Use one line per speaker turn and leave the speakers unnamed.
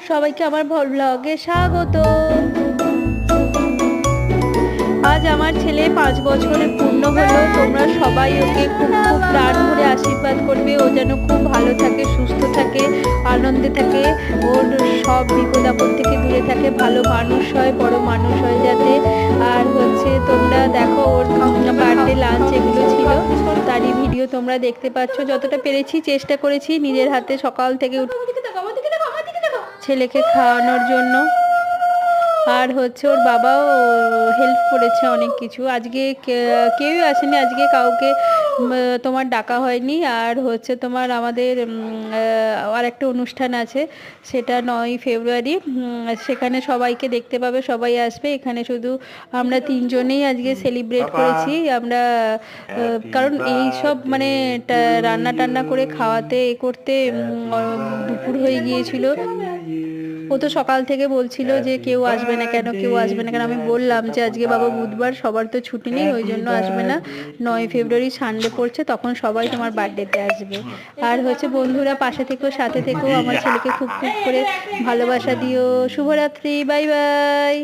সবাইকে আমার ব্লগে স্বাগত। আজ আমার ছেলে 5 বছরে পূর্ণ হলো। তোমরা সবাই ওকে খুব খুব প্রাণ ভরে আশীর্বাদ করবে। ও যেন খুব ভালো থাকে, সুস্থ থাকে, আনন্দে থাকে, ওর সব বিপদ আপদ থেকে দূরে থাকে, ভালো মানুষ হয়, বড় মানুষ হয় যাতে। আর তোমরা দেখো ওর বার্থডে লাঞ্চ এগুলো ছিল, তারই ভিডিও তোমরা দেখতে পাচ্ছ। যতটা পেরেছি চেষ্টা করেছি নিজের হাতে সকাল থেকে ছেলেকে খাওয়ানোর জন্য। আর ওর বাবাও হেল্প করেছে অনেক কিছু। আজকে কেউই আসেনি, আজকে কাউকে তোমার ডাকা হয়নি। আর তোমার আমাদের আর একটা অনুষ্ঠান আছে, সেটা 9ই ফেব্রুয়ারি। সেখানে সবাইকে দেখতে পাবে, সবাই আসবে। এখানে শুধু আমরা 3 জনেই আজকে সেলিব্রেট করেছি আমরা, কারণ এই সব মানে রান্না টান্না করে খাওয়াতে করতে দুপুর হয়ে গিয়েছিল। ও তো সকাল থেকে বলছিল যে কেউ আসবে না কেন, কেউ আসবে না কেন। আমি বললাম যে আজকে বাবা বুধবার, সবার তো ছুটি নেই, ওই জন্য আসবে না। 9ই ফেব্রুয়ারি সানডে পড়ছে, তখন সবাই তোমার বার্থডেতে আসবে। আর বন্ধুরা পাশে থেকেও, সাথে থেকেও আমার ছেলেকে খুব খুব করে ভালোবাসা দিও। শুভরাত্রি, বাই বাই।